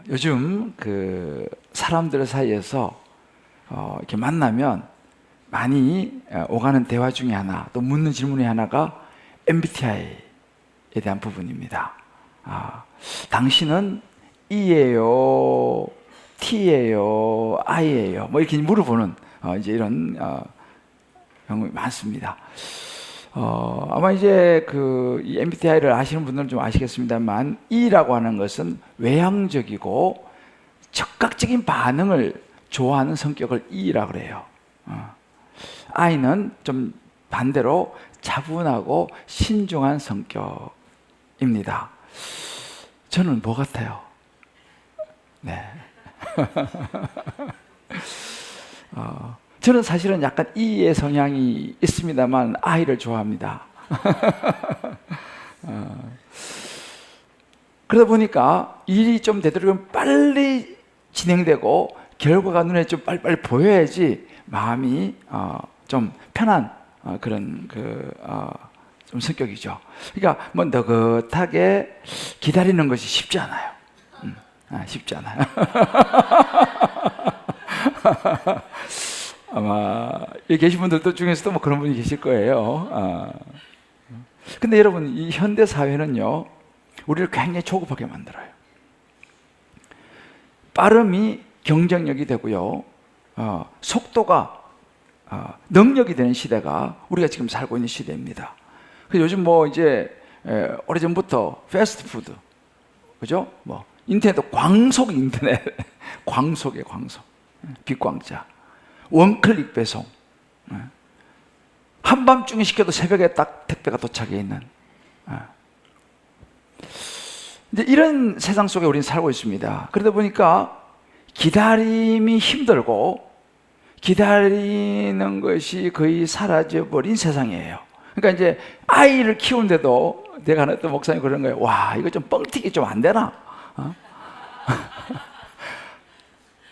요즘 그 사람들 사이에서 이렇게 만나면 많이 오가는 대화 중에 하나, 또 묻는 질문의 하나가 MBTI에 대한 부분입니다. 당신은 E예요, T예요, I예요, 뭐 이렇게 물어보는 이제 이런 경우가 많습니다. 아마 이제 이 MBTI를 아시는 분들은 좀 아시겠습니다만, E라고 하는 것은 외향적이고 적극적인 반응을 좋아하는 성격을 E라고 그래요. I는 좀 반대로 차분하고 신중한 성격입니다. 저는 뭐 같아요? 네. 저는 사실은 약간 E의 성향이 있습니다만 I를 좋아합니다. 그러다 보니까 일이 좀 되도록 빨리 진행되고 결과가 눈에 좀 빨리빨리 보여야지 마음이 좀 편한 그런 좀 성격이죠. 그러니까 뭐 느긋하게 기다리는 것이 쉽지 않아요. 쉽지 않아요. 아마 여기 계신 분들도 중에서도 뭐 그런 분이 계실 거예요. 근데 여러분, 이 현대 사회는요, 우리를 굉장히 조급하게 만들어요. 빠름이 경쟁력이 되고요, 속도가 능력이 되는 시대가 우리가 지금 살고 있는 시대입니다. 그래서 요즘 뭐 이제 오래전부터 패스트푸드, 그죠? 뭐 인터넷도 광속 인터넷, 광속에 광속, 빅광자, 원클릭 배송, 한밤중에 시켜도 새벽에 딱 택배가 도착해 있는 이제 이런 세상 속에 우리는 살고 있습니다. 그러다 보니까 기다림이 힘들고 기다리는 것이 거의 사라져버린 세상이에요. 그러니까 이제 아이를 키우는데도 내가 하나 또 목사님 그런 거예요. 와, 이거 좀 뻥튀기 좀 안 되나?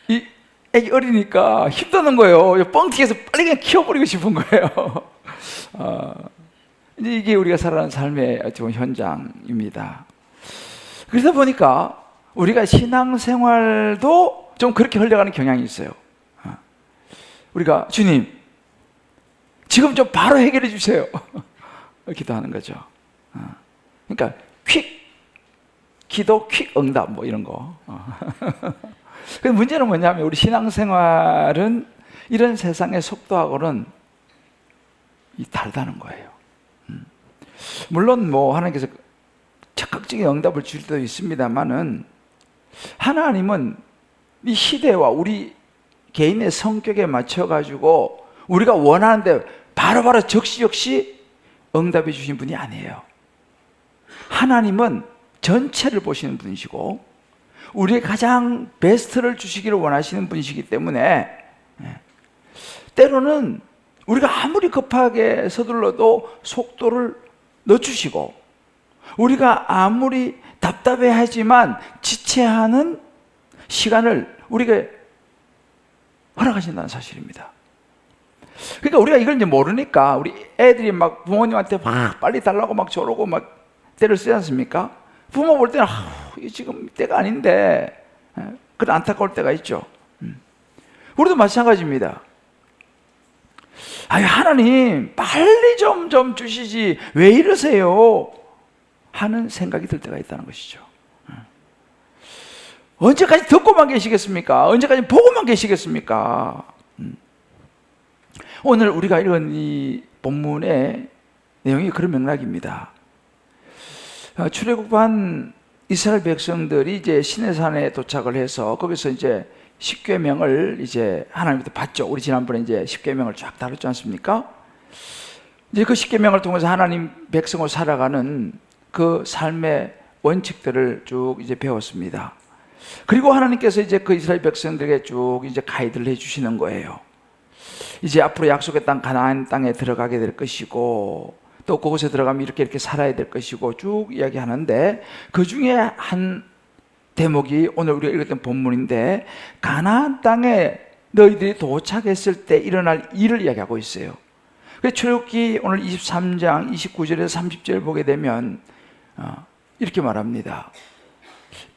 이 애기 어리니까 힘드는 거예요. 뻥튀기해서 빨리 그냥 키워버리고 싶은 거예요. 이제 이게 우리가 살아가는 삶의 어찌 현장입니다. 그러다 보니까 우리가 신앙생활도 좀 그렇게 흘러가는 경향이 있어요. 우리가 주님, 지금 좀 바로 해결해 주세요. 기도하는 거죠. 그러니까 퀵 기도, 퀵 응답 뭐 이런 거. 근데 문제는 뭐냐면 우리 신앙생활은 이런 세상의 속도하고는 다르다는 거예요. 물론 뭐 하나님께서 적극적인 응답을 줄 때도 있습니다만은, 하나님은 이 시대와 우리 개인의 성격에 맞춰가지고 우리가 원하는데 바로바로 적시적시 응답해 주신 분이 아니에요. 하나님은 전체를 보시는 분이시고 우리의 가장 베스트를 주시기를 원하시는 분이시기 때문에, 때로는 우리가 아무리 급하게 서둘러도 속도를 늦추시고, 우리가 아무리 답답해하지만 지체하는 시간을 우리에게 허락하신다는 사실입니다. 그러니까 우리가 이걸 이제 모르니까 우리 애들이 막 부모님한테 막 빨리 달라고 막 저러고 막 때를 쓰지 않습니까? 부모 볼 때는 이게 지금 때가 아닌데, 그런 안타까울 때가 있죠. 우리도 마찬가지입니다. 하나님 빨리 좀 주시지 왜 이러세요? 하는 생각이 들 때가 있다는 것이죠. 언제까지 듣고만 계시겠습니까? 언제까지 보고만 계시겠습니까? 오늘 우리가 읽은 이 본문의 내용이 그런 맥락입니다. 출애굽한 이스라엘 백성들이 이제 시내산에 도착을 해서 거기서 이제 십계명을 이제 하나님부터 받죠. 우리 지난번에 이제 십계명을 쫙 다뤘지 않습니까? 이제 그 십계명을 통해서 하나님 백성으로 살아가는 그 삶의 원칙들을 쭉 이제 배웠습니다. 그리고 하나님께서 이제 그 이스라엘 백성들에게 쭉 이제 가이드를 해주시는 거예요. 이제 앞으로 약속의 땅 가나안 땅에 들어가게 될 것이고, 또 그곳에 들어가면 이렇게 살아야 될 것이고 쭉 이야기하는데, 그 중에 한 대목이 오늘 우리가 읽었던 본문인데, 가나안 땅에 너희들이 도착했을 때 일어날 일을 이야기하고 있어요. 그래서 출애굽기 오늘 23장 29절에서 30절 보게 되면 이렇게 말합니다.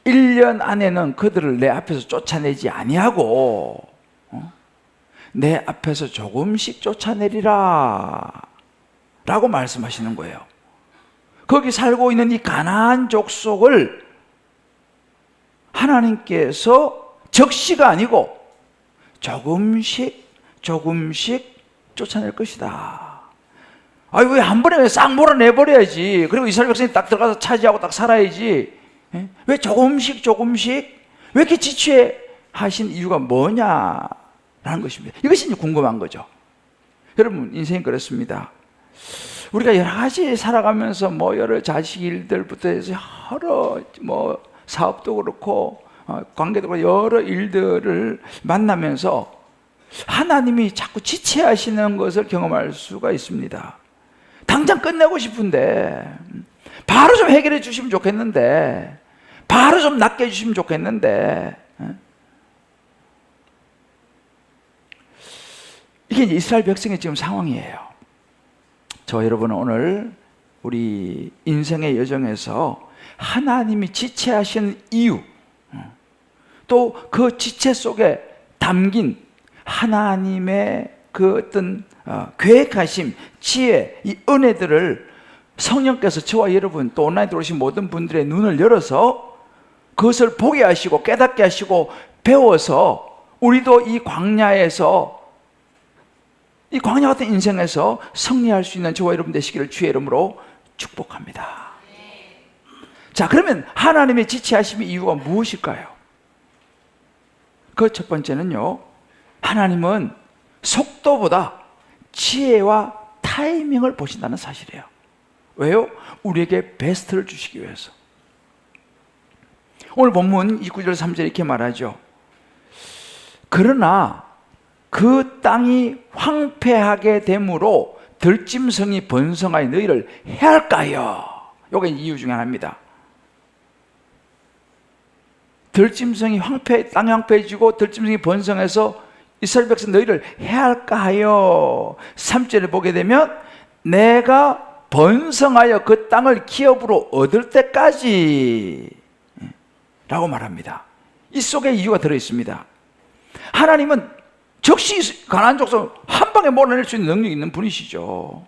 1년 안에는 그들을 내 앞에서 쫓아내지 아니하고 내 앞에서 조금씩 쫓아내리라 라고 말씀하시는 거예요. 거기 살고 있는 이 가나안 족속을 하나님께서 적시가 아니고 조금씩 쫓아낼 것이다. 아니, 왜 한 번에 싹 몰아내버려야지. 그리고 이스라엘 백성이 딱 들어가서 차지하고 딱 살아야지. 왜 조금씩 왜 이렇게 지체 하신 이유가 뭐냐라는 것입니다. 이것이 이제 궁금한 거죠. 여러분, 인생이 그렇습니다. 우리가 여러 가지 살아가면서 여러 자식 일들부터 해서 여러 사업도 그렇고 관계도 그렇고 여러 일들을 만나면서 하나님이 자꾸 지체하시는 것을 경험할 수가 있습니다. 당장 끝내고 싶은데, 바로 좀 해결해 주시면 좋겠는데, 바로 좀 낫게 해주시면 좋겠는데, 이게 이제 이스라엘 백성의 지금 상황이에요. 저 여러분은 오늘 우리 인생의 여정에서 하나님이 지체하시는 이유, 또 그 지체 속에 담긴 하나님의 그 어떤 계획하심, 지혜, 이 은혜들을 성령께서 저와 여러분 또 온라인 들어오신 모든 분들의 눈을 열어서 그것을 보게 하시고 깨닫게 하시고 배워서 우리도 이 광야에서, 이 광야 같은 인생에서 승리할 수 있는 저와 여러분 되시기를 주의 이름으로 축복합니다. 자, 그러면 하나님의 지체하심의 이유가 무엇일까요? 그 첫 번째는요, 하나님은 속도보다 지혜와 타이밍을 보신다는 사실이에요. 왜요? 우리에게 베스트를 주시기 위해서. 오늘 본문 2구절 3절 이렇게 말하죠. 그러나 그 땅이 황폐하게 되므로 들짐승이 번성하여 너희를 해할까요? 이게 이유 중에 하나입니다. 들짐승이 땅이 황폐해지고 들짐승이 번성해서 이스라엘 백성 너희를 해할까 하여 3절에 보게 되면 내가 번성하여 그 땅을 기업으로 얻을 때까지 라고 말합니다. 이 속에 이유가 들어있습니다. 하나님은 즉시 가나안 족속 한 방에 몰아낼 수 있는 능력이 있는 분이시죠.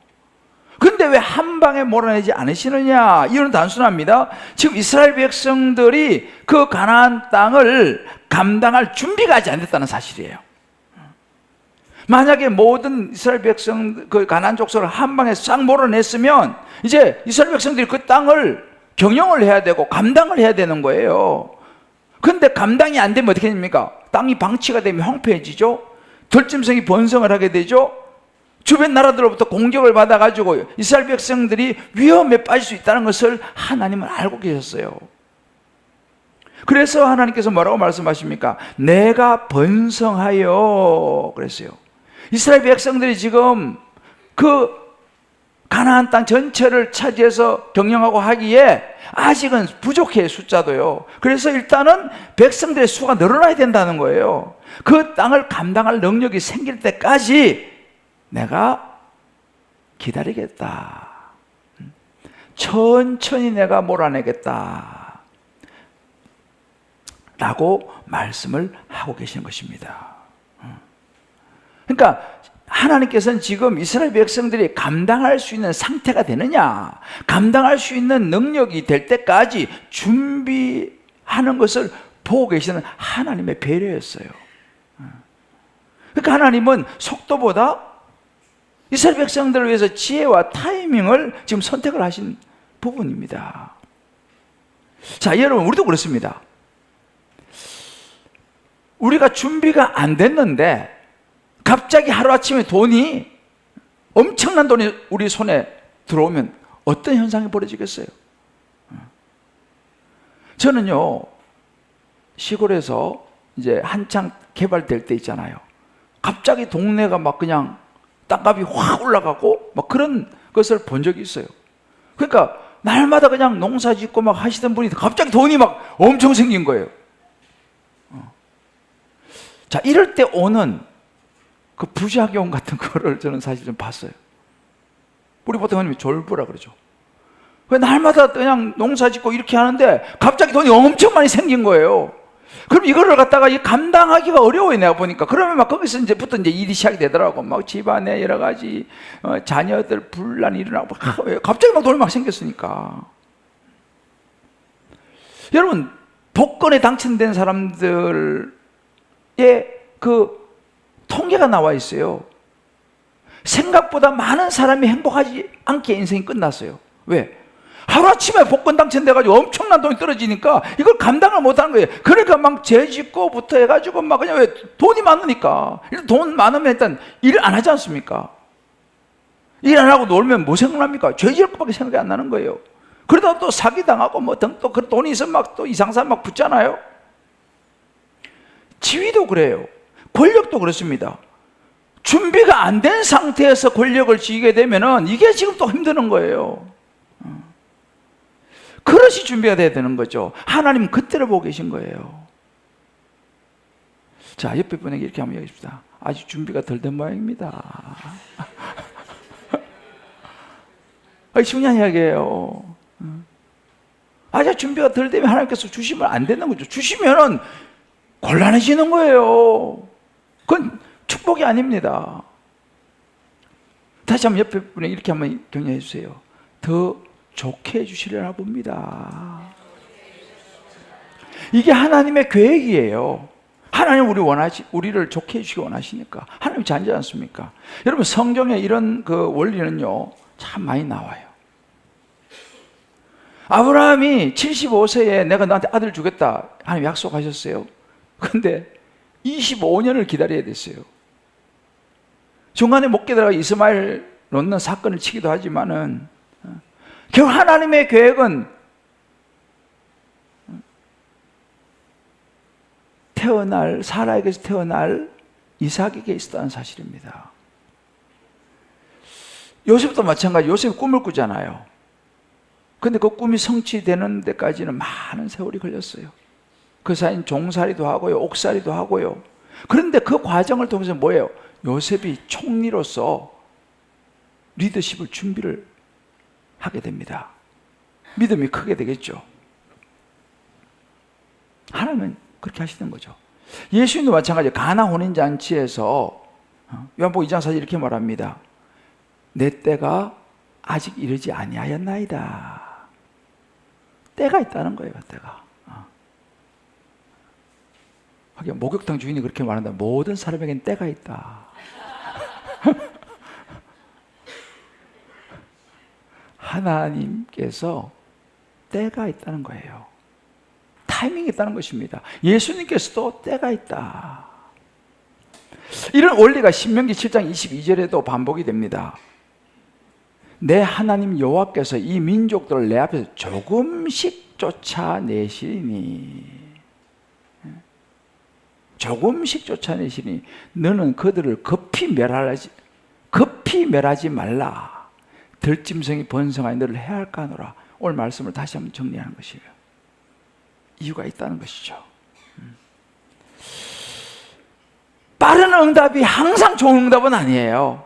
그런데 왜 한 방에 몰아내지 않으시느냐? 이유는 단순합니다. 지금 이스라엘 백성들이 그 가나안 땅을 감당할 준비가 아직 안 됐다는 사실이에요. 만약에 모든 이스라엘 백성, 그 가나안 족속을 한 방에 싹 몰아냈으면 이제 이스라엘 백성들이 그 땅을 경영을 해야 되고 감당을 해야 되는 거예요. 그런데 감당이 안 되면 어떻게 됩니까? 땅이 방치가 되면 황폐해지죠. 들짐승이 번성을 하게 되죠. 주변 나라들로부터 공격을 받아가지고 이스라엘 백성들이 위험에 빠질 수 있다는 것을 하나님은 알고 계셨어요. 그래서 하나님께서 뭐라고 말씀하십니까? 내가 번성하여 그랬어요. 이스라엘 백성들이 지금 그 가나안 땅 전체를 차지해서 경영하고 하기에 아직은 부족해요, 숫자도요. 그래서 일단은 백성들의 수가 늘어나야 된다는 거예요. 그 땅을 감당할 능력이 생길 때까지 내가 기다리겠다. 천천히 내가 몰아내겠다. 라고 말씀을 하고 계시는 것입니다. 그러니까 하나님께서는 지금 이스라엘 백성들이 감당할 수 있는 상태가 되느냐, 감당할 수 있는 능력이 될 때까지 준비하는 것을 보고 계시는 하나님의 배려였어요. 그러니까 하나님은 속도보다 이스라엘 백성들을 위해서 지혜와 타이밍을 지금 선택을 하신 부분입니다. 자, 여러분, 우리도 그렇습니다. 우리가 준비가 안 됐는데 갑자기 하루아침에 엄청난 돈이 우리 손에 들어오면 어떤 현상이 벌어지겠어요? 저는요, 시골에서 이제 한창 개발될 때 있잖아요. 갑자기 동네가 막 그냥 땅값이 확 올라가고 막 그런 것을 본 적이 있어요. 그러니까 날마다 그냥 농사 짓고 막 하시던 분이 갑자기 돈이 막 엄청 생긴 거예요. 자, 이럴 때 오는 그 부작용 같은 거를 저는 사실 좀 봤어요. 우리 보통 흔히 졸부라 그러죠. 날마다 그냥 농사 짓고 이렇게 하는데 갑자기 돈이 엄청 많이 생긴 거예요. 그럼 이거를 갖다가 감당하기가 어려워요, 내가 보니까. 그러면 막 거기서 이제부터 이제 일이 시작이 되더라고. 막 집안에 여러 가지 자녀들 분란이 일어나고 갑자기 막 돈이 막 생겼으니까. 여러분, 복권에 당첨된 사람들의 그 통계가 나와 있어요. 생각보다 많은 사람이 행복하지 않게 인생이 끝났어요. 왜? 하루아침에 복권 당첨돼가지고 엄청난 돈이 떨어지니까 이걸 감당을 못하는 거예요. 그러니까 막 죄짓고부터 해가지고 막 그냥 왜 돈이 많으니까. 일단 돈 많으면 일단 일을 안 하지 않습니까? 일 안 하고 놀면 뭐 생각납니까? 죄질 것밖에 생각이 안 나는 거예요. 그러다 또 사기당하고 뭐 또 그 돈이 있으면 막 또 이상사람 막 붙잖아요. 지위도 그래요. 권력도 그렇습니다. 준비가 안 된 상태에서 권력을 쥐게 되면은 이게 지금 또 힘드는 거예요. 그릇이 준비가 돼야 되는 거죠. 하나님은 그때를 보고 계신 거예요. 자, 옆에 분에게 이렇게 한번 얘기합시다. 아직 준비가 덜 된 모양입니다. 중요한 이야기예요. 아직 준비가 덜 되면 하나님께서 주시면 안 되는 거죠. 주시면은 곤란해지는 거예요. 그건 축복이 아닙니다. 다시 한번 옆에 분에게 이렇게 한번 격려해 주세요. 더 좋게 해주시려나 봅니다. 이게 하나님의 계획이에요. 하나님 우리를 좋게 해주시기 원하시니까. 하나님이 잔지 않습니까? 여러분, 성경에 이런 그 원리는요, 참 많이 나와요. 아브라함이 75세에 내가 너한테 아들 주겠다 하나님 약속하셨어요. 근데 25년을 기다려야 됐어요. 중간에 못 깨달아 이스마엘 놓는 사건을 치기도 하지만은 결국 하나님의 계획은 사라에게서 태어날 이삭에게 있었다는 사실입니다. 요셉도 마찬가지. 요셉이 꿈을 꾸잖아요. 근데 그 꿈이 성취되는 데까지는 많은 세월이 걸렸어요. 그 사이엔 종살이도 하고요, 옥살이도 하고요. 그런데 그 과정을 통해서 뭐예요? 요셉이 총리로서 리더십을 준비를 하게 됩니다. 믿음이 크게 되겠죠. 하나님은 그렇게 하시는 거죠. 예수님도 마찬가지예요. 가나 혼인잔치에서 요한복음 2장 4절 이렇게 말합니다. 내 때가 아직 이르지 아니하였나이다. 때가 있다는 거예요. 때가. 하긴 목욕탕 주인이 그렇게 말한다. 모든 사람에겐 때가 있다. 하나님께서 때가 있다는 거예요. 타이밍이 있다는 것입니다. 예수님께서도 때가 있다. 이런 원리가 신명기 7장 22절에도 반복이 됩니다. 내 하나님 여호와께서 이 민족들을 내 앞에서 조금씩 쫓아내시니 너는 그들을 급히 멸하지 말라. 들짐승이 번성하여 너를 해할까 하노라. 오늘 말씀을 다시 한번 정리하는 것이에요. 이유가 있다는 것이죠. 빠른 응답이 항상 좋은 응답은 아니에요.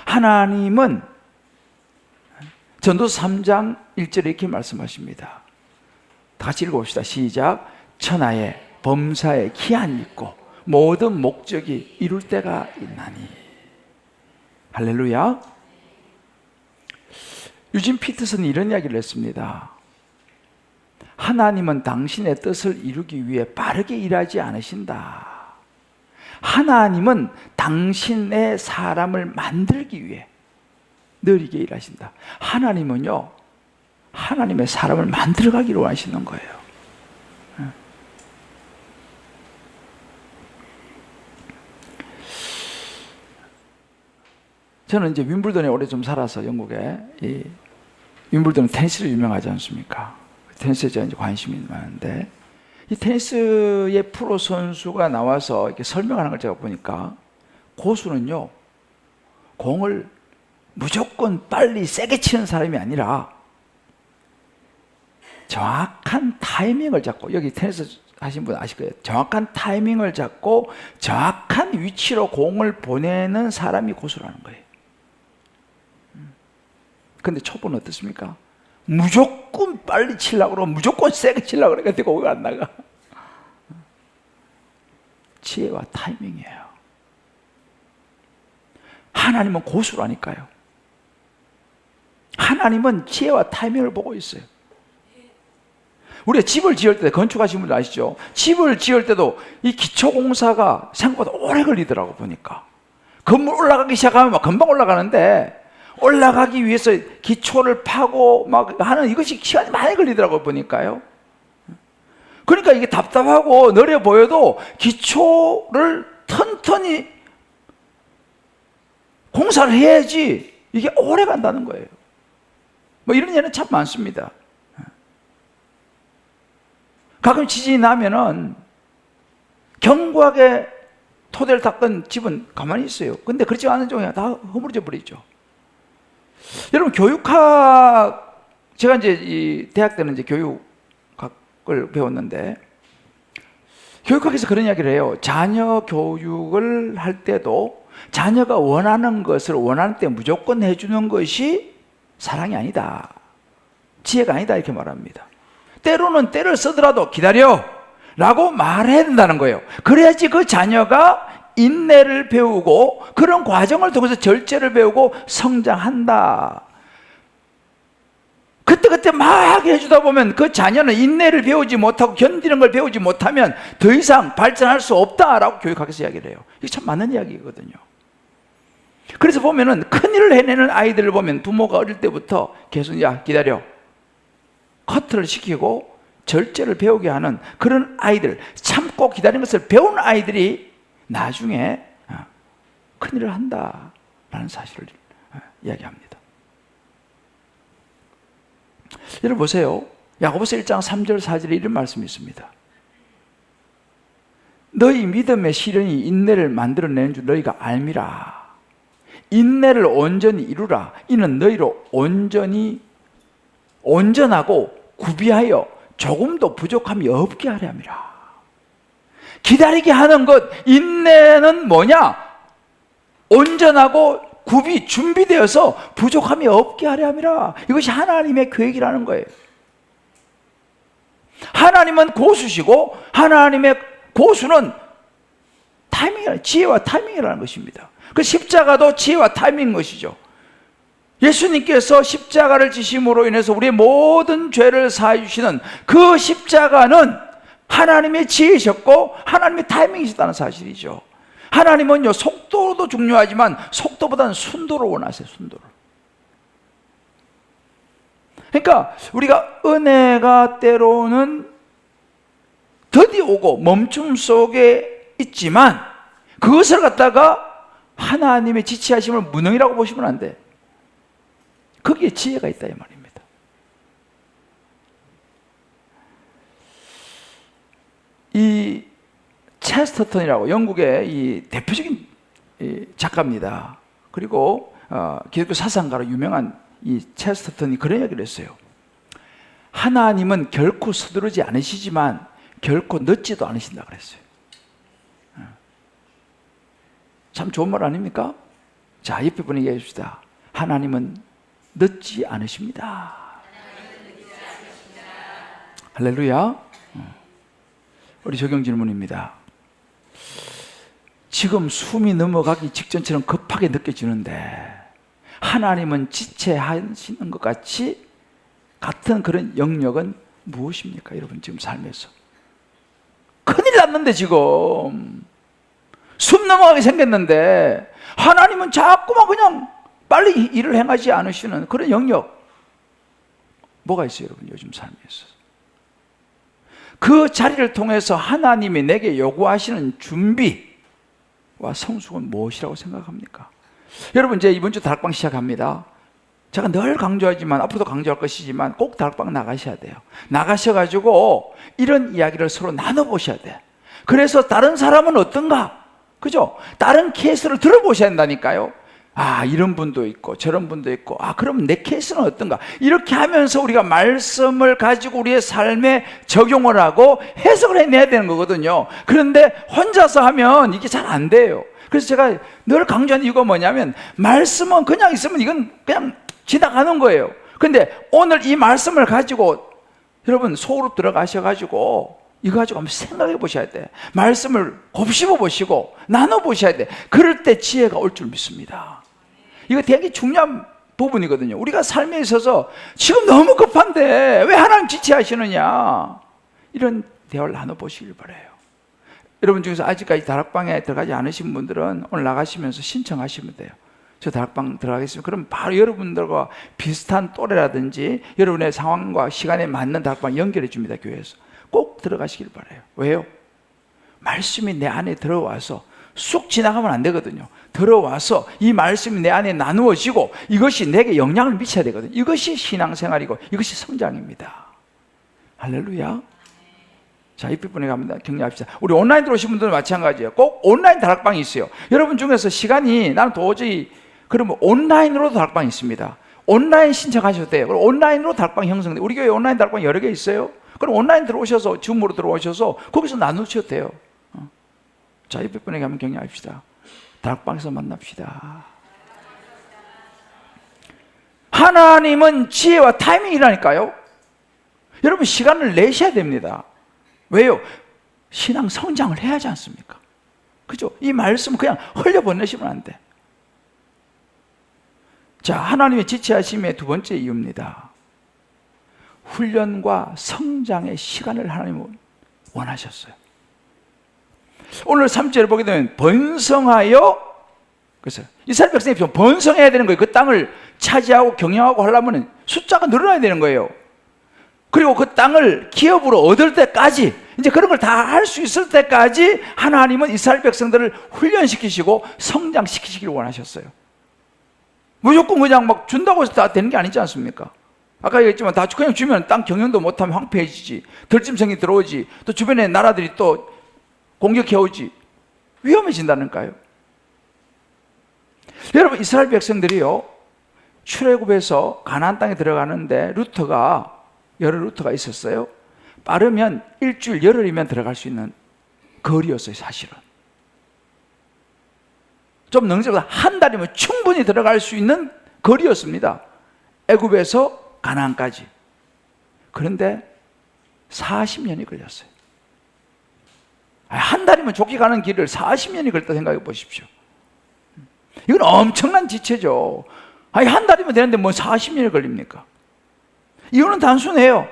하나님은 전도서 3장 1절에 이렇게 말씀하십니다. 다 같이 읽어봅시다. 시작. 천하에 범사에 기한이 있고 모든 목적이 이룰 때가 있나니. 할렐루야. 유진 피터슨이 이런 이야기를 했습니다. 하나님은 당신의 뜻을 이루기 위해 빠르게 일하지 않으신다. 하나님은 당신의 사람을 만들기 위해 느리게 일하신다. 하나님은요, 하나님의 사람을 만들어가기로 하시는 거예요. 저는 이제 윈블던에 오래 좀 살아서 영국에, 윈블던은 테니스로 유명하지 않습니까? 테니스에 제가 이제 관심이 많은데, 이 테니스의 프로 선수가 나와서 이렇게 설명하는 걸 제가 보니까, 고수는요, 공을 무조건 빨리 세게 치는 사람이 아니라 정확한 타이밍을 잡고, 여기 테니스 하신 분 아실 거예요. 정확한 타이밍을 잡고 정확한 위치로 공을 보내는 사람이 고수라는 거예요. 근데 초보는 어떻습니까? 무조건 빨리 치려고 그러고 무조건 세게 치려고 그러니까 고기가 안 나가. 지혜와 타이밍이에요. 하나님은 고수라니까요. 하나님은 지혜와 타이밍을 보고 있어요. 우리가 집을 지을 때, 건축하신 분들 아시죠? 집을 지을 때도 이 기초공사가 생각보다 오래 걸리더라고 보니까. 건물 올라가기 시작하면 막 금방 올라가는데 올라가기 위해서 기초를 파고 막 하는 이것이 시간이 많이 걸리더라고 보니까요. 그러니까 이게 답답하고 느려 보여도 기초를 튼튼히 공사를 해야지 이게 오래 간다는 거예요. 뭐 이런 예는 참 많습니다. 가끔 지진이 나면은 견고하게 토대를 닦은 집은 가만히 있어요. 근데 그렇지 않은 종이 다 허물어져 버리죠. 여러분, 교육학, 제가 이제 이 대학 때는 이제 교육학을 배웠는데, 교육학에서 그런 이야기를 해요. 자녀 교육을 할 때도 자녀가 원하는 것을 원하는 때 무조건 해주는 것이 사랑이 아니다, 지혜가 아니다, 이렇게 말합니다. 때로는 때를 쓰더라도 기다려 라고 말해야 된다는 거예요. 그래야지 그 자녀가 인내를 배우고 그런 과정을 통해서 절제를 배우고 성장한다. 그때 막 해주다 보면 그 자녀는 인내를 배우지 못하고 견디는 걸 배우지 못하면 더 이상 발전할 수 없다라고 교육학에서 이야기를 해요. 이게 참 맞는 이야기거든요. 그래서 보면은 큰일을 해내는 아이들을 보면 부모가 어릴 때부터 계속 야 기다려, 커트를 시키고 절제를 배우게 하는 그런 아이들, 참고 기다리는 것을 배운 아이들이 나중에 큰일을 한다라는 사실을 이야기합니다. 여러분 보세요. 야고보서 1장 3절 4절에 이런 말씀이 있습니다. 너희 믿음의 시련이 인내를 만들어내는 줄 너희가 알미라. 인내를 온전히 이루라. 이는 너희로 온전하고 구비하여 조금도 부족함이 없게 하려 함이라. 기다리게 하는 것, 인내는 뭐냐? 온전하고 준비되어서 부족함이 없게 하려 함이라. 이것이 하나님의 계획이라는 거예요. 하나님은 고수시고 하나님의 고수는 지혜와 타이밍이라는 것입니다. 그 십자가도 지혜와 타이밍인 것이죠. 예수님께서 십자가를 지심으로 인해서 우리의 모든 죄를 사해 주시는 그 십자가는 하나님의 지혜이셨고 하나님의 타이밍이셨다는 사실이죠. 하나님은요, 속도도 중요하지만 속도보다는 순도를 원하세요. 순도를. 그러니까 우리가 은혜가 때로는 더디 오고 멈춤 속에 있지만 그것을 갖다가 하나님의 지체하심을 무능이라고 보시면 안 돼. 거기에 지혜가 있다 이 말입니다. 이 체스터턴이라고 영국의 이 대표적인 작가입니다. 그리고 기독교 사상가로 유명한 이 체스터턴이 그런 이야기를 했어요. 하나님은 결코 서두르지 않으시지만 결코 늦지도 않으신다 그랬어요. 참 좋은 말 아닙니까? 자, 옆에 분에게 얘기해 줍시다. 하나님은 늦지 않으십니다. 할렐루야. 우리 적용 질문입니다. 지금 숨이 넘어가기 직전처럼 급하게 느껴지는데 하나님은 지체하시는 것 같은 그런 영역은 무엇입니까? 여러분 지금 삶에서 큰일 났는데 지금 숨 넘어가게 생겼는데 하나님은 자꾸만 그냥 빨리 일을 행하지 않으시는 그런 영역 뭐가 있어요 여러분 요즘 삶에서? 그 자리를 통해서 하나님이 내게 요구하시는 준비와 성숙은 무엇이라고 생각합니까? 여러분 이제 이번 주 다락방 시작합니다. 제가 늘 강조하지만 앞으로도 강조할 것이지만 꼭 다락방 나가셔야 돼요. 나가셔가지고 이런 이야기를 서로 나눠보셔야 돼. 그래서 다른 사람은 어떤가? 그죠? 다른 케이스를 들어보셔야 한다니까요. 아, 이런 분도 있고 저런 분도 있고 그럼 내 케이스는 어떤가? 이렇게 하면서 우리가 말씀을 가지고 우리의 삶에 적용을 하고 해석을 해내야 되는 거거든요. 그런데 혼자서 하면 이게 잘 안 돼요. 그래서 제가 늘 강조하는 이유가 뭐냐면 말씀은 그냥 있으면 이건 그냥 지나가는 거예요. 근데 오늘 이 말씀을 가지고 여러분 속으로 들어가셔가지고 이거 가지고 한번 생각해 보셔야 돼. 말씀을 곱씹어 보시고 나눠 보셔야 돼. 그럴 때 지혜가 올 줄 믿습니다. 이거 되게 중요한 부분이거든요. 우리가 삶에 있어서 지금 너무 급한데 왜 하나님 지체하시느냐, 이런 대화를 나눠보시길 바라요. 여러분 중에서 아직까지 다락방에 들어가지 않으신 분들은 오늘 나가시면서 신청하시면 돼요. 저 다락방 들어가겠습니다. 그럼 바로 여러분들과 비슷한 또래라든지 여러분의 상황과 시간에 맞는 다락방 연결해 줍니다. 교회에서 꼭 들어가시길 바라요. 왜요? 말씀이 내 안에 들어와서 쑥 지나가면 안 되거든요. 들어와서 이 말씀이 내 안에 나누어지고 이것이 내게 영향을 미쳐야 되거든요. 이것이 신앙생활이고 이것이 성장입니다. 할렐루야. 자, 옆에 분에 갑니다. 격려합시다. 우리 온라인 들어오신 분들은 마찬가지예요. 꼭 온라인 다락방이 있어요. 여러분 중에서 시간이 나는 도저히, 그러면 온라인으로도 다락방이 있습니다. 온라인 신청하셔도 돼요. 그럼 온라인으로 다락방 형성돼요. 우리 교회 온라인 다락방 여러 개 있어요. 그럼 온라인 들어오셔서 줌으로 들어오셔서 거기서 나누셔도 돼요. 자, 옆에 분에게 한번 격려합시다. 다락방에서 만납시다. 하나님은 지혜와 타이밍이라니까요. 여러분 시간을 내셔야 됩니다. 왜요? 신앙 성장을 해야 하지 않습니까? 그죠? 이 말씀 그냥 흘려보내시면 안 돼. 자, 하나님의 지체하심의 두 번째 이유입니다. 훈련과 성장의 시간을 하나님은 원하셨어요. 오늘 3절을 보게 되면 번성하여, 그래서 이스라엘 백성이 번성해야 되는 거예요. 그 땅을 차지하고 경영하고 하려면 숫자가 늘어나야 되는 거예요. 그리고 그 땅을 기업으로 얻을 때까지, 이제 그런 걸 다 할 수 있을 때까지 하나님은 이스라엘 백성들을 훈련시키시고 성장시키시기를 원하셨어요. 무조건 그냥 막 준다고 해서 다 되는 게 아니지 않습니까? 아까 얘기했지만 다 그냥 주면 땅 경영도 못하면 황폐해지지, 들짐승이 들어오지, 또 주변에 나라들이 또 공격해오지, 위험해진다니까요. 여러분, 이스라엘 백성들이요, 출애굽에서 가나안 땅에 들어가는데 여러 루트가 있었어요. 빠르면 일주일, 열흘이면 들어갈 수 있는 거리였어요. 사실은 좀 능력보다 한 달이면 충분히 들어갈 수 있는 거리였습니다. 애굽에서 가나안까지. 그런데 40년이 걸렸어요. 한 달이면 좋게 가는 길을 40년이 걸렸다 생각해 보십시오. 이건 엄청난 지체죠. 한 달이면 되는데 뭐 40년이 걸립니까? 이유는 단순해요.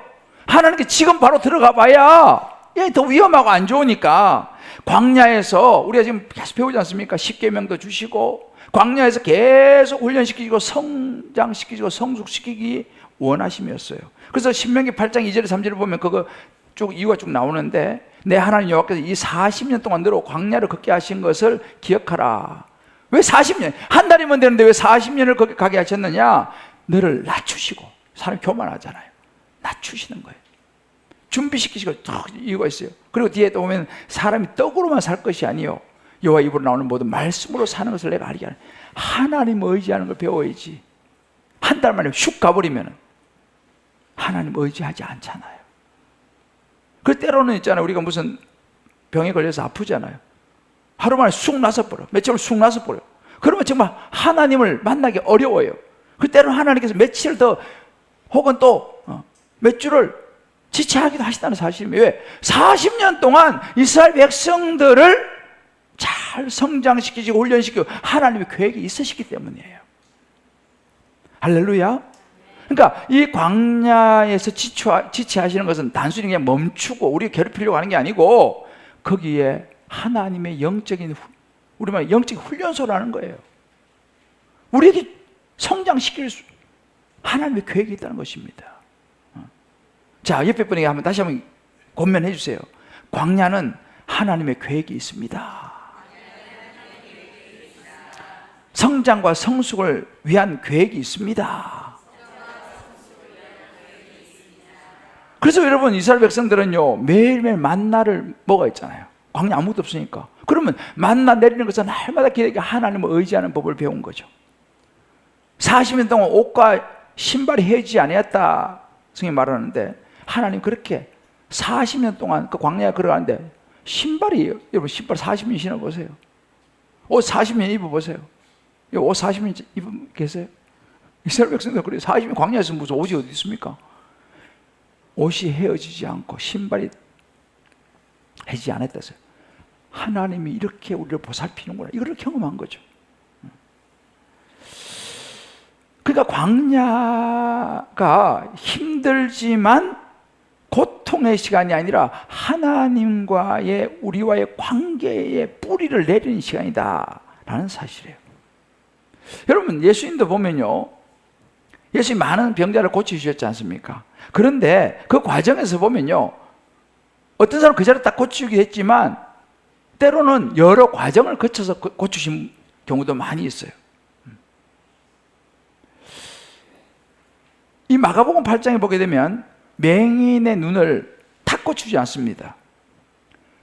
하나님께 지금 바로 들어가 봐야 더 위험하고 안 좋으니까. 광야에서 우리가 지금 계속 배우지 않습니까? 십계명도 주시고 광야에서 계속 훈련시키고 성장시키고 성숙시키기 원하심이었어요. 그래서 신명기 8장 2절 3절을 보면 그거 쭉 이유가 쭉 나오는데, 내 하나님 여호와께서 이 40년 동안 너로 광야를 걷게 하신 것을 기억하라. 왜 40년? 한 달이면 되는데 왜 40년을 거기 가게 하셨느냐? 너를 낮추시고. 사람이 교만하잖아요. 낮추시는 거예요. 준비시키시고 딱 이유가 있어요. 그리고 뒤에 또 보면 사람이 떡으로만 살 것이 아니요 여호와 입으로 나오는 모든 말씀으로 사는 것을 내가 알게 하는, 하나님 의지하는 걸 배워야지. 한 달 만에 슉 가버리면 하나님 의지하지 않잖아요. 그 때로는 있잖아요, 우리가 무슨 병에 걸려서 아프잖아요. 하루 만에 쑥 나서 버려, 며칠을 쑥 나서 버려. 그러면 정말 하나님을 만나기 어려워요. 그 때로는 하나님께서 며칠 더 혹은 또 몇 주를 지체하기도 하시다는 사실입니다. 왜? 40년 동안 이스라엘 백성들을 잘 성장시키시고 훈련시키고 하나님의 계획이 있으시기 때문이에요. 할렐루야. 그러니까 이 광야에서 지체하시는 것은 단순히 그냥 멈추고 우리 괴롭히려고 하는 게 아니고, 거기에 하나님의 영적인, 우리말 영적인 훈련소라는 거예요. 우리에게 성장시킬 수, 하나님의 계획이 있다는 것입니다. 자, 옆에 분에게 한번 다시 한번 권면해 주세요. 광야는 하나님의 계획이 있습니다. 성장과 성숙을 위한 계획이 있습니다. 그래서 여러분, 이스라엘 백성들은요 매일매일 만나를 먹어 있잖아요. 광야 아무것도 없으니까. 그러면 만나 내리는 것은 날마다 기대게 하나님을 의지하는 법을 배운 거죠. 40년 동안 옷과 신발이 해지지 아니었다 성경이 말하는데, 하나님 그렇게 40년 동안 그 광야에 걸어가는데 신발이에요. 여러분, 신발 40년 신어보세요. 옷 40년 입어보세요. 옷 40년 입어 계세요? 이스라엘 백성들 그래요. 40년 광야에서 무슨 옷이 어디 있습니까? 옷이 헤어지지 않고 신발이 해지지 않았다서요. 하나님이 이렇게 우리를 보살피는구나. 이걸 경험한 거죠. 그러니까 광야가 힘들지만 고통의 시간이 아니라 하나님과의 우리와의 관계의 뿌리를 내리는 시간이다라는 사실이에요. 여러분, 예수님도 보면요, 예수님 많은 병자를 고치셨지 않습니까? 그런데 그 과정에서 보면요, 어떤 사람은 그 자리에 딱 고치기도 했지만 때로는 여러 과정을 거쳐서 고치신 경우도 많이 있어요. 이 마가복음 8장에 보게 되면 맹인의 눈을 탁 고치지 않습니다.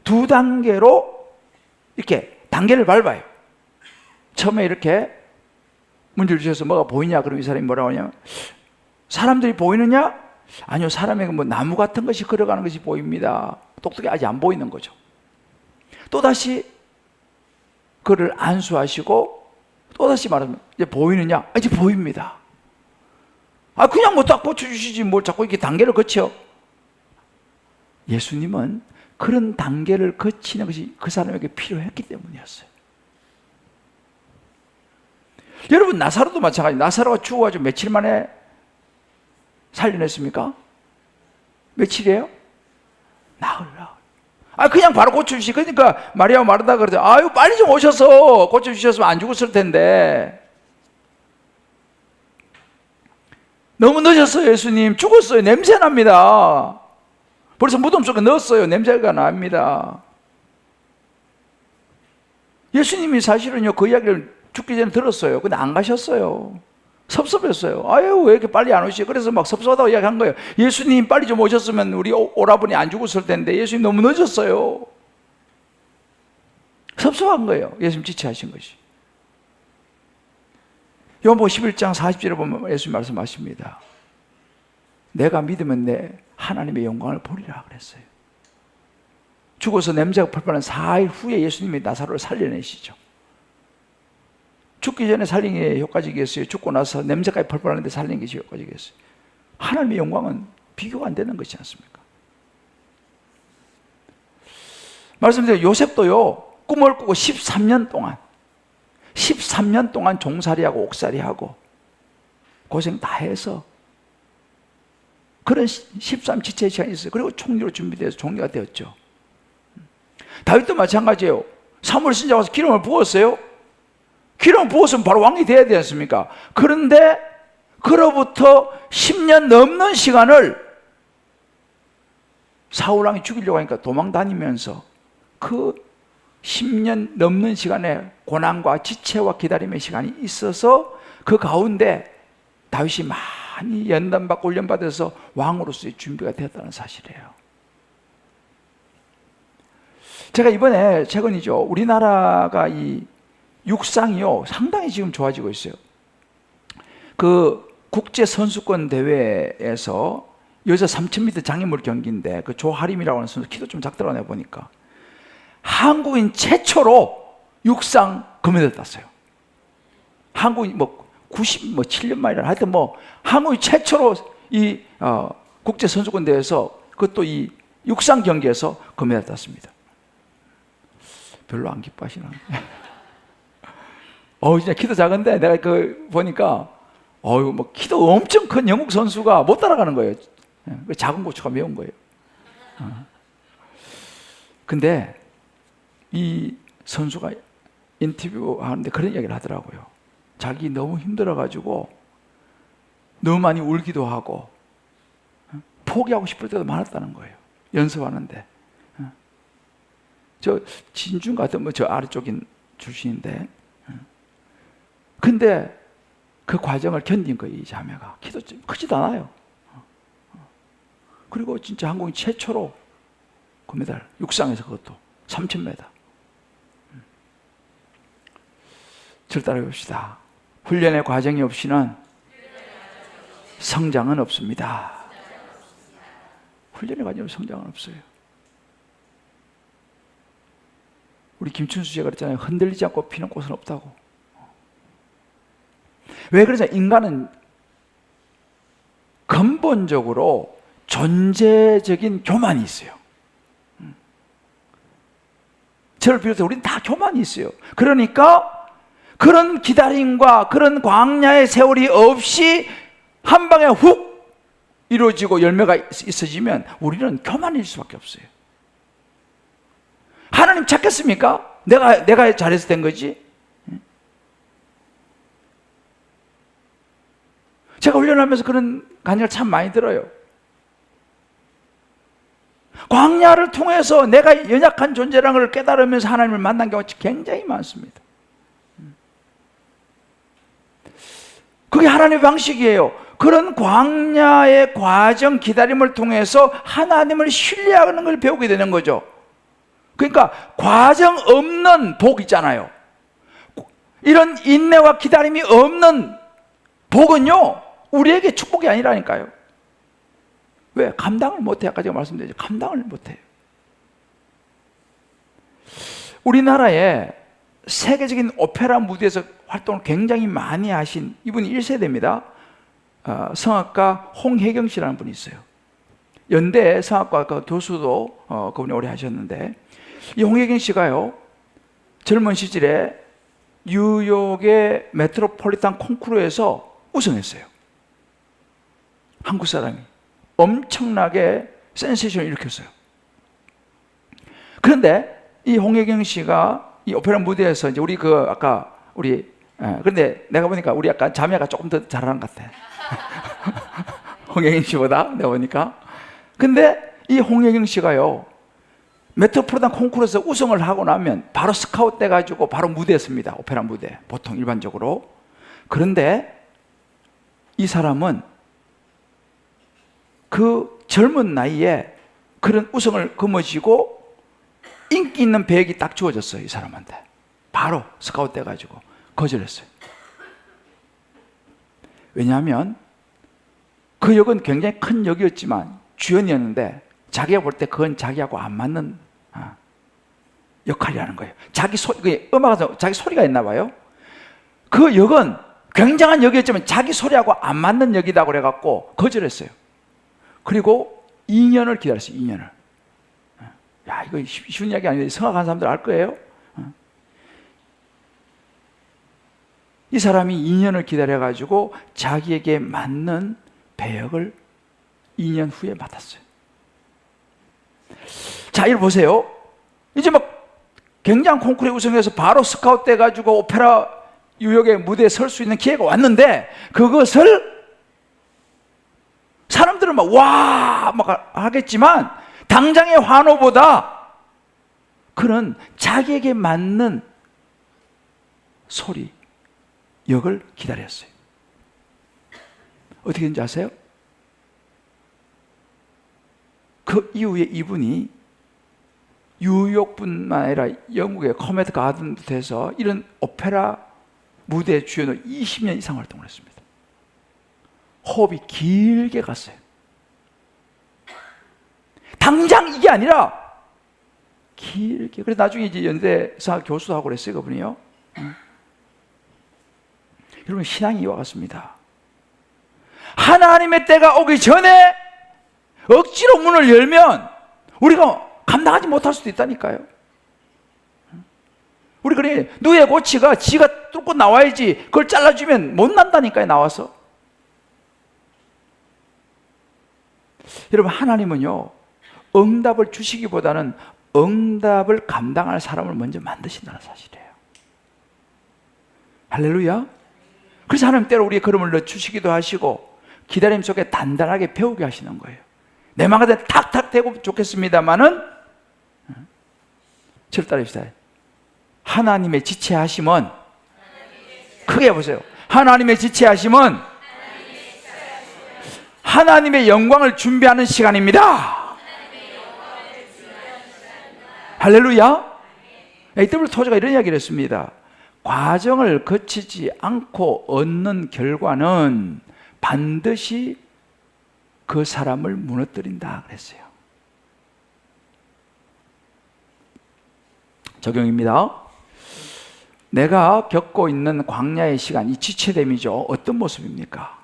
2단계로 이렇게 단계를 밟아요. 처음에 이렇게 문제를 주셔서 뭐가 보이냐? 그럼 이 사람이 뭐라고 하냐면, 사람들이 보이느냐? 아니요, 사람에게 뭐 나무 같은 것이 걸어가는 것이 보입니다. 똑똑히 아직 안 보이는 거죠. 또다시 그를 안수하시고 또다시 말하면, 이제 보이느냐? 이제 보입니다. 그냥 뭐 딱 고쳐주시지 뭘 자꾸 이렇게 단계를 거쳐. 예수님은 그런 단계를 거치는 것이 그 사람에게 필요했기 때문이었어요. 여러분, 나사로도 마찬가지. 나사로가 죽어가지고 며칠 만에 살려냈습니까? 며칠이에요? 나흘. 그냥 바로 고쳐주시. 그러니까 마리아 마르다가 그러죠. 아유, 빨리 좀 오셔서 고쳐주셨으면 안 죽었을 텐데. 너무 늦었어요, 예수님. 죽었어요. 냄새 납니다. 벌써 무덤 속에 넣었어요. 냄새가 납니다. 예수님이 사실은요, 그 이야기를 죽기 전에 들었어요. 근데 안 가셨어요. 섭섭했어요. 아유, 왜 이렇게 빨리 안 오시지? 그래서 막 섭섭하다고 이야기한 거예요. 예수님 빨리 좀 오셨으면 우리 오라버니 안 죽었을 텐데 예수님 너무 늦었어요. 섭섭한 거예요. 예수님 지체하신 것이. 요한복음 11장 40절에 보면 예수님 말씀하십니다. 내가 믿으면 내 하나님의 영광을 보리라 그랬어요. 죽어서 냄새가 펄펄한 4일 후에 예수님이 나사로를 살려내시죠. 죽기 전에 살린 게 효과적이었어요. 죽고 나서 냄새까지 펄펄하는데 살린 것이 효과적이었어요. 하나님의 영광은 비교가 안 되는 것이지 않습니까? 말씀드린 요셉도요, 꿈을 꾸고 13년 동안 종살이하고 옥살이하고 고생 다 해서 그런 13지체의 시간이 있어요. 그리고 총리로 준비돼서 총리가 되었죠. 다윗도 마찬가지예요. 사무엘 선지자 와서 기름을 부었어요. 기름 부었으면 바로 왕이 돼야 되지 않습니까? 그런데 그로부터 10년 넘는 시간을 사울 왕이 죽이려고 하니까 도망 다니면서 그 10년 넘는 시간에 고난과 지체와 기다림의 시간이 있어서 그 가운데 다윗이 많이 연단받고 훈련받아서 왕으로서의 준비가 되었다는 사실이에요. 제가 이번에 최근이죠, 우리나라가 이 육상이요 상당히 지금 좋아지고 있어요. 그 국제 선수권 대회에서 여자 3000m 장애물 경기인데 그 조하림이라고 하는 선수, 키도 좀 작더라고요. 내가 보니까 한국인 최초로 육상 금메달 땄어요. 한국인 97년 만이라 하여튼 한국인 최초로 이 국제 선수권 대회에서 그것도 이 육상 경기에서 금메달 땄습니다. 별로 안 기뻐하시나? 진짜 키도 작은데 내가 그 보니까 키도 엄청 큰 영국 선수가 못 따라가는 거예요. 작은 고추가 매운 거예요. 근데 이 선수가 인터뷰하는데 그런 이야기를 하더라고요. 자기 너무 힘들어가지고 너무 많이 울기도 하고 포기하고 싶을 때도 많았다는 거예요. 연습하는데. 저 진중 같은 저 아래쪽인 출신인데, 근데 그 과정을 견딘 거예요. 이 자매가 키도 크지도 않아요. 그리고 진짜 한국인 최초로 금메달, 육상에서 그것도 3000m. 저를 따라해 봅시다. 훈련의 과정이 없이는 성장은 없습니다. 훈련의 과정이 없이 성장은 없어요. 우리 김춘수 씨가 그랬잖아요. 흔들리지 않고 피는 꽃은 없다고. 왜 그러냐? 인간은 근본적으로 존재적인 교만이 있어요. 저를 비롯해서 우리는 다 교만이 있어요. 그러니까 그런 기다림과 그런 광야의 세월이 없이 한 방에 훅 이루어지고 열매가 있어지면 우리는 교만일 수밖에 없어요. 하나님 찾겠습니까? 내가 잘해서 된 거지? 제가 훈련하면서 그런 간증을 참 많이 들어요. 광야를 통해서 내가 연약한 존재라는 걸 깨달으면서 하나님을 만난 경우가 굉장히 많습니다. 그게 하나님의 방식이에요. 그런 광야의 과정, 기다림을 통해서 하나님을 신뢰하는 걸 배우게 되는 거죠. 그러니까 과정 없는 복 있잖아요. 이런 인내와 기다림이 없는 복은요, 우리에게 축복이 아니라니까요. 왜? 감당을 못해요. 아까 제가 말씀드렸죠. 감당을 못해요. 우리나라에 세계적인 오페라 무대에서 활동을 굉장히 많이 하신 이분이 1세대입니다. 성악가 홍혜경 씨라는 분이 있어요. 연대 성악과 교수도 그분이 오래 하셨는데, 이 홍혜경 씨가요, 젊은 시절에 뉴욕의 메트로폴리탄 콩쿠르에서 우승했어요. 한국 사람이. 엄청나게 센세이션을 일으켰어요. 그런데 이 홍혜경 씨가 이 오페라 무대에서 이제 우리 그런데 내가 보니까 우리 약간 자매가 조금 더 잘하는 것 같아. 홍혜경 씨보다 내가 보니까. 근데 이 홍혜경 씨가요, 메트로폴리탄 콩쿠르에서 우승을 하고 나면 바로 스카웃 돼가지고 바로 무대에 섭니다. 오페라 무대. 보통 일반적으로. 그런데 이 사람은 그 젊은 나이에 그런 우승을 거머쥐고 인기 있는 배역이 딱 주어졌어요. 이 사람한테. 바로 스카웃 돼가지고 거절했어요. 왜냐하면 그 역은 굉장히 큰 역이었지만 주연이었는데 자기가 볼 때 그건 자기하고 안 맞는 역할이라는 거예요. 음악에서 자기 소리가 있나 봐요. 그 역은 굉장한 역이었지만 자기 소리하고 안 맞는 역이다 그래갖고 거절했어요. 그리고 2년을 기다렸어요. 2년을. 야, 이거 쉬운 이야기 아닌데 성악한 사람들 알 거예요. 이 사람이 2년을 기다려가지고 자기에게 맞는 배역을 2년 후에 맡았어요. 자, 이걸 보세요. 이제 막 굉장한 콩쿠르에 우승해서 바로 스카웃 돼가지고 오페라 뉴욕의 무대에 설 수 있는 기회가 왔는데, 그것을 사람들은 막 하겠지만 당장의 환호보다 그런 자기에게 맞는 소리, 역을 기다렸어요. 어떻게 된지 아세요? 그 이후에 이분이 뉴욕뿐만 아니라 영국의 코메트 가든부터 해서 이런 오페라 무대 주연으로 20년 이상 활동을 했습니다. 호흡이 길게 갔어요. 당장 이게 아니라 길게. 그래서 나중에 이제 연대사 교수도 하고 그랬어요, 그분이요. 여러분, 신앙이 이와 같습니다. 하나님의 때가 오기 전에 억지로 문을 열면 우리가 감당하지 못할 수도 있다니까요. 우리 그래, 누에 고치가 지가 뚫고 나와야지 그걸 잘라주면 못 난다니까요, 나와서. 여러분, 하나님은요, 응답을 주시기보다는 응답을 감당할 사람을 먼저 만드신다는 사실이에요. 할렐루야. 그래서 하나님 때로 우리의 걸음을 넣어주시기도 하시고 기다림 속에 단단하게 배우게 하시는 거예요. 내 마음에 탁탁 대고 좋겠습니다마는, 저를 따라합시다. 하나님의 지체하심은, 크게 해보세요. 하나님의 지체하심은 하나님의 영광을 준비하는 시간입니다. 할렐루야. A.W. 토저가 이런 이야기를 했습니다. 과정을 거치지 않고 얻는 결과는 반드시 그 사람을 무너뜨린다 그랬어요. 적용입니다. 내가 겪고 있는 광야의 시간, 이 지체됨이죠. 어떤 모습입니까?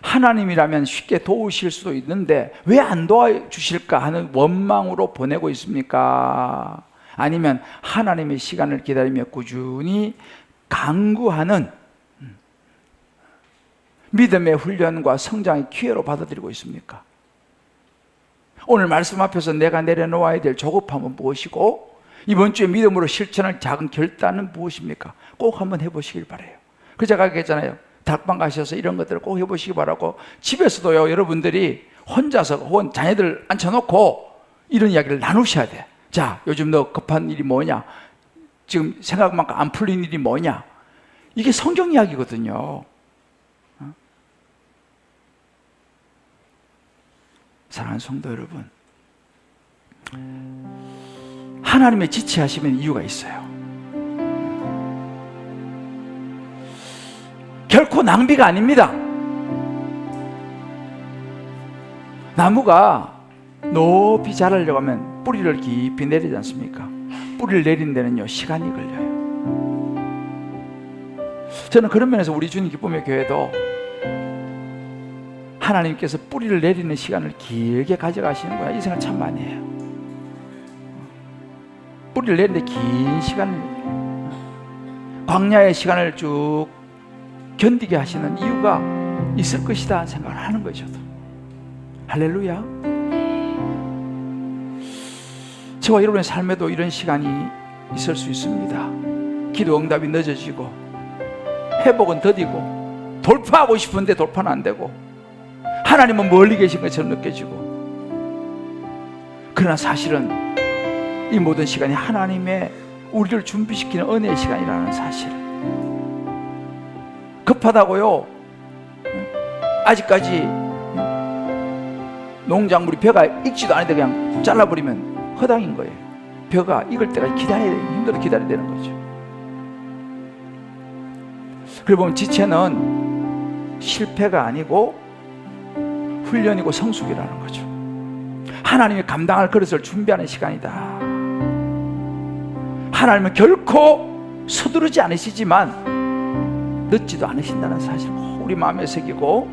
하나님이라면 쉽게 도우실 수도 있는데 왜 안 도와주실까 하는 원망으로 보내고 있습니까? 아니면 하나님의 시간을 기다리며 꾸준히 강구하는 믿음의 훈련과 성장의 기회로 받아들이고 있습니까? 오늘 말씀 앞에서 내가 내려놓아야 될 조급함은 무엇이고 이번 주에 믿음으로 실천할 작은 결단은 무엇입니까? 꼭 한번 해보시길 바라요. 그 제가 얘기했잖아요. 닭방 가셔서 이런 것들을 꼭 해보시기 바라고, 집에서도요, 여러분들이 혼자서 혹은 자녀들 앉혀놓고 이런 이야기를 나누셔야 돼. 자, 요즘 너 급한 일이 뭐냐? 지금 생각만큼 안 풀린 일이 뭐냐? 이게 성경 이야기거든요. 사랑하는 성도 여러분, 하나님의 지체하시면 이유가 있어요. 결코 낭비가 아닙니다. 나무가 높이 자라려고 하면 뿌리를 깊이 내리지 않습니까? 뿌리를 내린 데는요, 시간이 걸려요. 저는 그런 면에서 우리 주님 기쁨의 교회도 하나님께서 뿌리를 내리는 시간을 길게 가져가시는 거야, 이 생각 참 많이 해요. 뿌리를 내리는데 긴 시간을, 광야의 시간을 쭉 견디게 하시는 이유가 있을 것이다 생각을 하는 거예요. 저도 할렐루야. 저와 여러분의 삶에도 이런 시간이 있을 수 있습니다. 기도 응답이 늦어지고 회복은 더디고 돌파하고 싶은데 돌파는 안 되고 하나님은 멀리 계신 것처럼 느껴지고, 그러나 사실은 이 모든 시간이 하나님의 우리를 준비시키는 은혜의 시간이라는 사실. 급하다고요, 아직까지 농작물이 벼가 익지도 않은데 그냥 잘라버리면 허당인 거예요. 벼가 익을 때까지 기다려야 돼요. 힘들어 기다려야 되는 거죠. 그리고 보면 지체는 실패가 아니고 훈련이고 성숙이라는 거죠. 하나님이 감당할 그릇을 준비하는 시간이다. 하나님은 결코 서두르지 않으시지만 늦지도 않으신다는 사실을 우리 마음에 새기고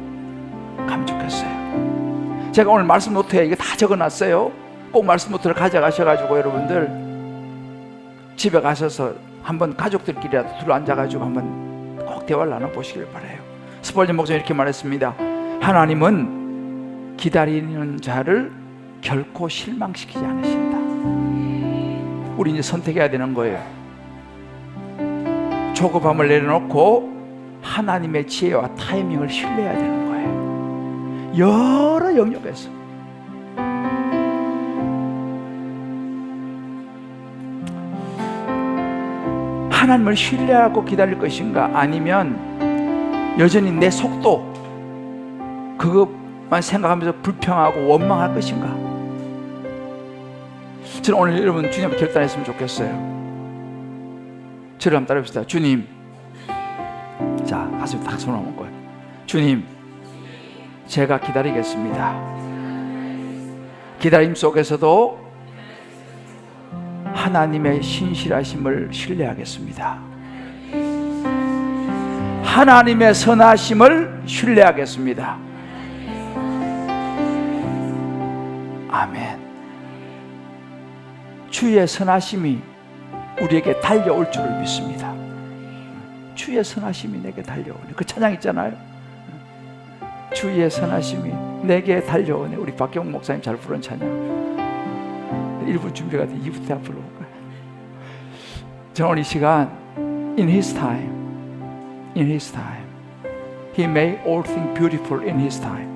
가면 좋겠어요. 제가 오늘 말씀 노트에 이거 다 적어놨어요. 꼭 말씀 노트를 가져가셔가지고 여러분들 집에 가셔서 한번 가족들끼리라도 둘러 앉아가지고 한번 꼭 대화를 나눠보시길 바라요. 스펄전 목사님 이렇게 말했습니다. 하나님은 기다리는 자를 결코 실망시키지 않으신다. 우리 이제 선택해야 되는 거예요. 조급함을 내려놓고 하나님의 지혜와 타이밍을 신뢰해야 되는 거예요. 여러 영역에서. 하나님을 신뢰하고 기다릴 것인가, 아니면 여전히 내 속도 그것만 생각하면서 불평하고 원망할 것인가. 저는 오늘 여러분 주님 앞에 결단했으면 좋겠어요. 저를 한번 따라해봅시다. 주님, 자, 가슴에 딱 손을 얹은 거예요. 주님, 제가 기다리겠습니다. 기다림 속에서도 하나님의 신실하심을 신뢰하겠습니다. 하나님의 선하심을 신뢰하겠습니다. 아멘. 주의 선하심이 우리에게 달려올 줄을 믿습니다. 주의 선하심이 내게 달려오네. 그 찬양 있잖아요. 주의 선하심이 내게 달려오네. 우리 박경 목사님 잘 부른 찬양. 1부 준비가 돼. 2부 때 앞으로 올 거야. 저는 오늘 이 시간 In His time, In His time, He made all things beautiful in His time.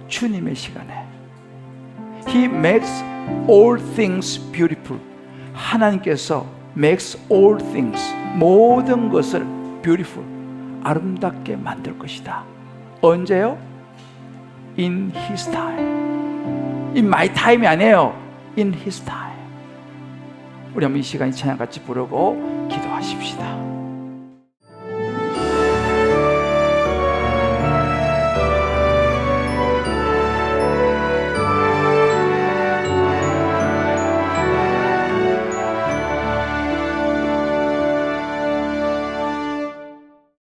주님의 시간에 He makes all things beautiful. 하나님께서 makes all things, 모든 것을 beautiful, 아름답게 만들 것이다. 언제요? In His time. In my time이 아니에요. In His time. 우리 한번 이 시간 이 찬양 같이 부르고 기도하십시다.